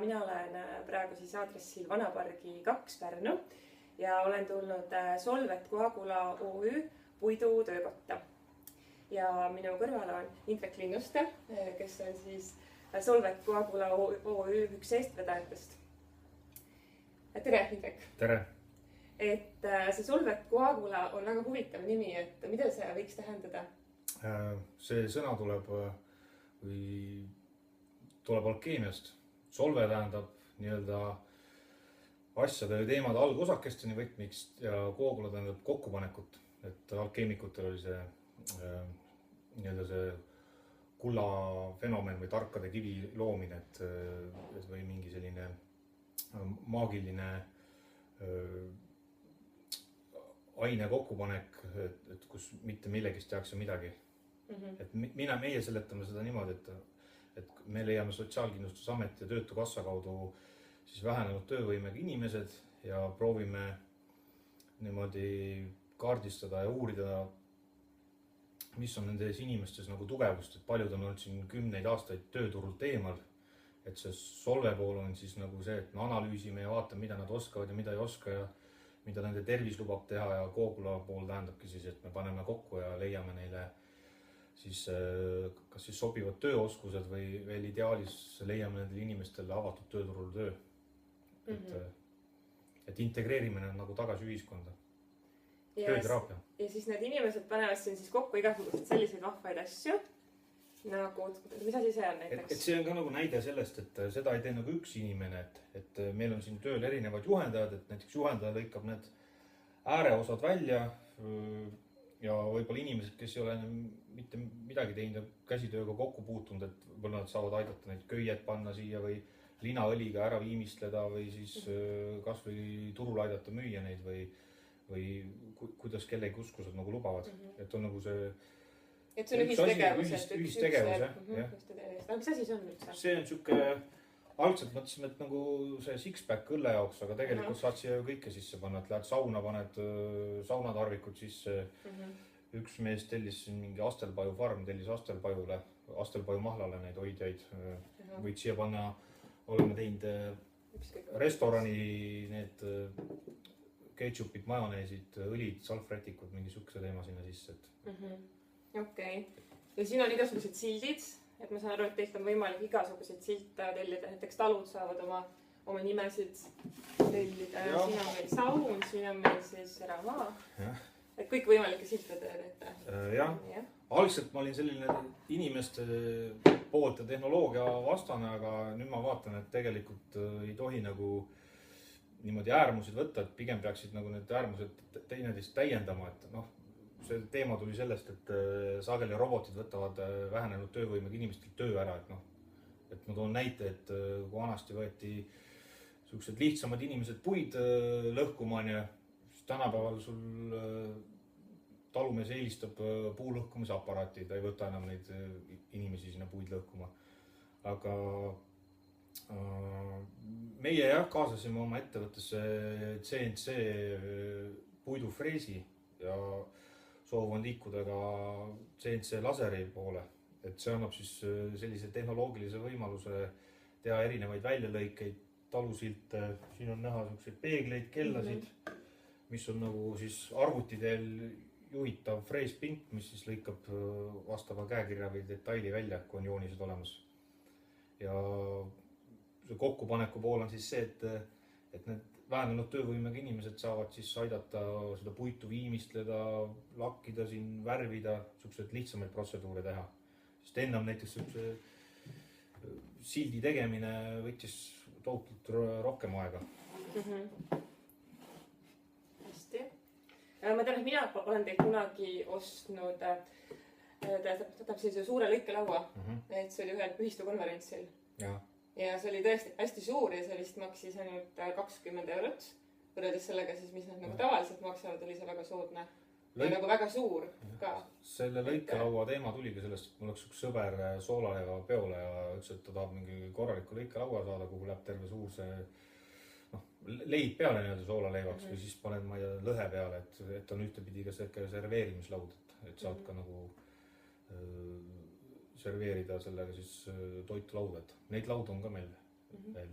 mina olen praegu siis aadressil Vanapargi 2 Pärnu ja olen tulnud Solvet Coagula OÜ puidutöökotta. Ja minu kõrval on Indrek Linnuste, kes on siis Solvet Coagula OÜ üks eestvedajatest. Tere, Indrek! Tere! Et see Solvet Coagula on väga huvitav nimi, et mida see võiks tähendada? See sõna tuleb alkeemiast. Solve tähendab nii-öelda asjade või teemade algosakesteni võtmiks ja Coagula tähendab kokkupanekut. Et alkeemikutel oli see nii-öelda see kulla fenomen või tarkade kivi loomine, et või mingi selline maagiline aine kokkupanek, et kus mitte millegist tehakse midagi. Et meie seletame seda niimoodi, et me leiame Sotsiaalkindlustusamet ja Töötukassa kaudu siis vähenenud töövõimega inimesed ja proovime niimoodi kaardistada ja uurida, mis on nendes inimestes nagu tugevust, et paljud on olnud siin 10 aastaid tööturult eemal. Et see Solve pool on siis nagu see, et me analüüsime ja vaatame, mida nad oskavad ja mida ei oska ja mida nende tervis lubab teha ja Coagula pool tähendabki siis, et me paneme kokku ja leiame neile siis kas siis sobivad tööoskused või veel ideaalis leiame nendele inimestele avatud tööturul töö. Et integreerimine on nagu tagasi ühiskonda. Tööteraapia. Ja siis need inimesed panevad siin siis kokku igasugused selliseid vahvaid asju. Nagu, mis asi see on näiteks? Et see on ka nagu näide sellest, et seda ei tee nagu üks inimene, et meil on siin tööl erinevad juhendajad, et näiteks juhendaja lõikab need ääreosad välja ja võib-olla inimesed, kes ei ole mitte midagi teinud ja käsitööga kokku puutunud, et võib-olla nad saavad aidata neid köied panna siia või linaõliga ära viimistleda või siis kas või turul aidata müüa neid või kuidas kellegi uskused nagu lubavad. Et on nagu see... Et see on ühistegevus. Mis asi see on üldse? See on siuke... Algselt mõtlesime, et nagu see six-pack õlle jaoks, aga tegelikult saad siia kõike sisse panna, et lähed sauna, paned saunatarvikud sisse. Üks mees tellis mingi Astelpaju farm, tellis Astelpaju mahlale neid hoidjaid. Võid siia panna, oleme teinud restorani need ketšupid, majoneesid, õlid, salfretikud, mingi sukse teema sinna sisse. Okei. Ja siin on igasugused sildid. Et ma saan aru, et teilt on võimalik igasuguseid silte tellida. Näiteks talud saavad oma nimesid tellida. Ja siin on meil saun, siin on meil siis eramaa. Et kõik võimalike silte teete. Jah. Algselt ma olin selline inimeste poolt ja tehnoloogia vastane, aga nüüd ma vaatan, et tegelikult ei tohi nagu niimoodi äärmused võtta, et pigem peaksid nagu need äärmused teineteist täiendama, et noh, see teema tuli sellest, et sageli robotid võtavad vähenenud töövõimega inimestelt töö ära, et ma toon näite, et kui vanasti võeti sellised lihtsamad inimesed puid lõhkuma, siis tänapäeval sul talumees eelistab puu lõhkumise aparaati, ta ei võta enam neid inimesi sinna puid lõhkuma. Aga meie kaasasime oma ettevõttesse CNC puidufreesi ja soov on liikuda ka CNC laseri poole, et see annab siis sellise tehnoloogilise võimaluse teha erinevaid väljalõikeid, talusilte, siin on näha selliseid peegleid, kellasid, mis on nagu siis arvuti teel juhitav freespink, mis siis lõikab vastava käekirja või detaili välja, kui on joonised olemas. Ja see kokkupaneku pool on siis see, et need vähenenud töövõimega inimesed saavad siis aidata seda puitu viimistleda, lakkida siin, värvida, sellised lihtsamaid protseduure teha. Sest ennam näiteks sildi tegemine võttis tohutult rohkem aega. Hästi. Ma tean, et mina olen teid kunagi ostnud sellise suure lõikelaua, et see oli ühel ühistukonverentsil. Ja see oli tõesti hästi suur ja see vist maksis ainult 20 €. Võrreldes sellega siis, mis nad nagu tavaliselt maksavad, oli see väga soodne. Ja nagu väga suur ka. Selle lõikelaua teema tuligi sellest, et mul oleks üks sõber soolaleiva peole ja ütles, et ta tahab mingi korraliku lõikelaua saada, kuhu läheb terve suur see leib peale nii-öelda soolaleivaks või siis paned ma lõhe peale, et on ühtepidi ka see serveerimislaud, et saad ka nagu serveerida sellega siis toitu lauda, et neid laudu on ka meil veel.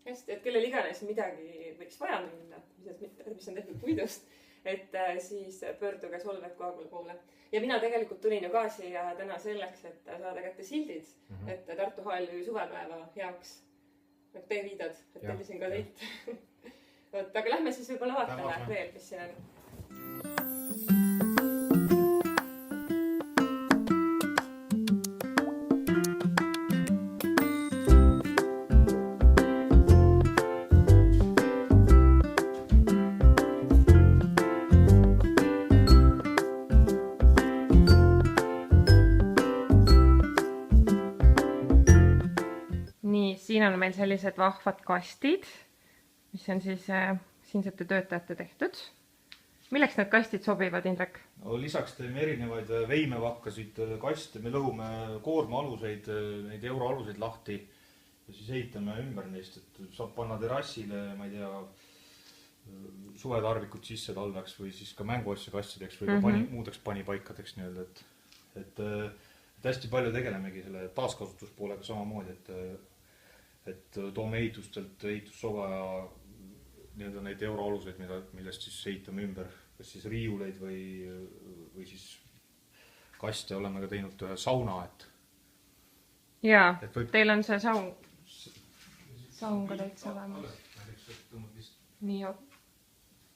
hästi, et kellel iganes midagi võiks vaja minna, mis on tehtud puidust, et siis pöörduge Solveig Coagula poole. Ja mina tegelikult tulin ju ka siia täna selleks, et saada kätte sildid, et Tartu HLÜ suvepäeva heaks teeviidad, et tellisin ka teilt. Võt, aga lähme siis võib-olla vaatame veel, mis siin on. Siin on meil sellised vahvad kastid, mis on siis siinsete töötajate tehtud. Milleks need kastid sobivad, Indrek? No, lisaks teeme erinevaid veimevakkasid kaste, me lõhume koormaaluseid, neid euroaluseid lahti ja siis ehitame ümber neist, et saab panna terrassile, ma ei tea, suvetarvikud sisse talveks või siis ka mänguasja kastideks või ka muudeks panipaikadeks nii-öelda, et hästi palju tegelemegi selle taaskasutuspoolega samamoodi, et toome ehitustelt ehitussoga ja nii-öelda neid euroaluseid, millest siis ehitame ümber, kas siis riiuleid või siis kaste oleme ka teinud ühe sauna, et... Jaa, teil on see saun ka täitsa olemas. Nii, joo.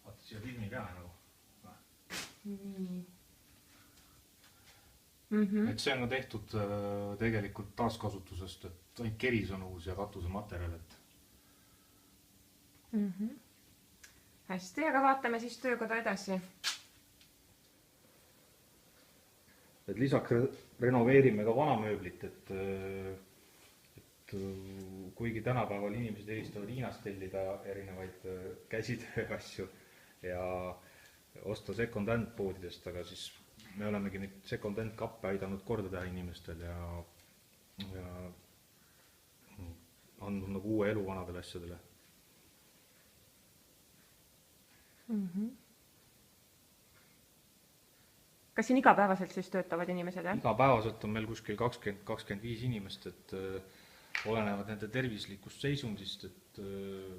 Vaata siia filmi peale nagu. Et see on tehtud tegelikult taaskasutusest, et ainult keris on uus ja katuse materjal, et... Hästi, aga vaatame siis töökoda edasi. Et lisaks renoveerime ka vanamööblit, et kuigi tänapäeval inimesed eelistavad Hiinast tellida erinevaid käsitöö asju ja osta second-hand poodidest, aga siis me olemegi neid second-hand kappe aidanud korda teha inimestel ja andnud nagu uue elu vanadele asjadele. Kas siin igapäevaselt siis töötavad inimesed? Igapäevaselt on meil kuskil 20-25 inimest, et olenevad nende tervislikust seisundist, et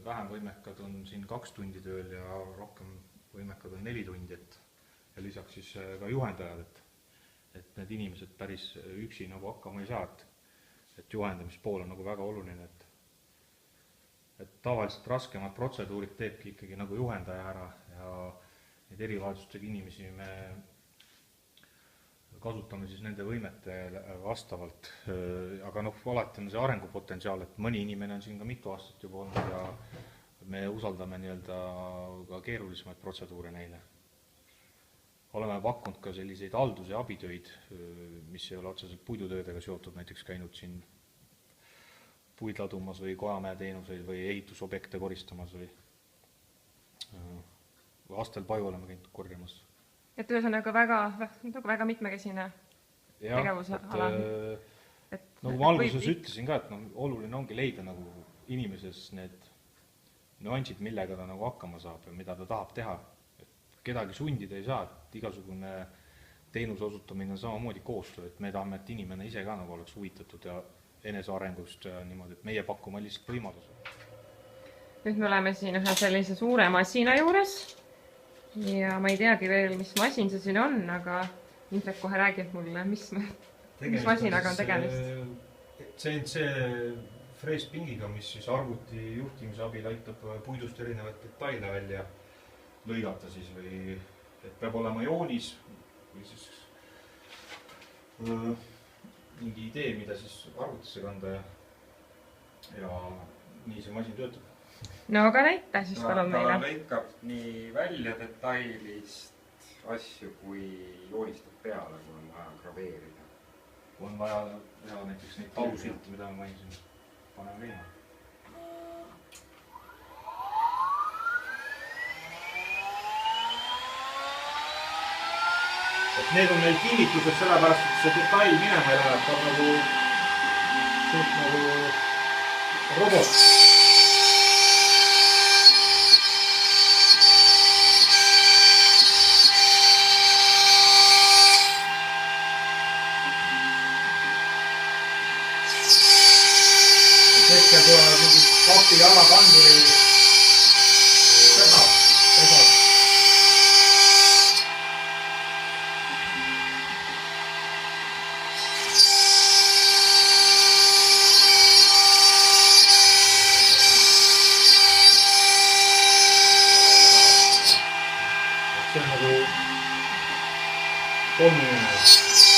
vähem võimekad on siin 2 tundi tööl ja rohkem võimekad on 4 tundi, ja lisaks siis ka juhendajad, et need inimesed päris üksi nagu hakkama ei saa, et juhendamispool on nagu väga oluline, et tavaliselt raskemad protseduurid teebki ikkagi nagu juhendaja ära ja neid erivajadustega inimesi me kasutame siis nende võimete vastavalt, aga alati on see arengupotentsiaal, et mõni inimene on siin ka mitu aastat juba olnud ja me usaldame nii-öelda ka keerulisemaid protseduure neile. Oleme pakkunud ka selliseid haldus- ja abitöid, mis ei ole otseselt puidutöödega seotud, näiteks käinud siin puidladumas või kojamäe teenuseid või ehitusobjekte koristamas või astelpaju oleme käinud korjamas. Et ühesõnaga väga mitmekesine tegevuse ala. Nagu ma alguses ütlesin ka, et oluline ongi leida nagu inimeses need nüansid, millega ta nagu hakkama saab ja mida ta tahab teha. Kedagi sundida ei saa, et igasugune teenuse osutamine on samamoodi koostöö, et me tahame, et inimene ise ka nagu oleks huvitatud ja enesearengust ja niimoodi, et meie pakume lihtsalt võimaluse. Nüüd me oleme siin ühe sellise suure masina juures ja ma ei teagi veel, mis masin see siin on, aga Indrek kohe räägib mulle, mis masinaga on tegemist. CNC freespingiga, mis siis arvuti juhtimise abil aitab puidust erinevaid detaile välja lõigata siis või et peab olema joonis või siis mingi idee, mida siis arvutisse kanda ja nii see masin töötab. No aga näita siis palun meile. Ta lõikab nii välja detailist asju, kui joonistab peale, kui on vaja graveerida. Kui on vaja teha näiteks neid talusilti, mida ma mainisin, paneme veema. Et need on meil kinnitused sellepärast, et see detail minema ei lähe, ta on nagu robot. Hetkel tulevad mingid kapi jala kolm inimest.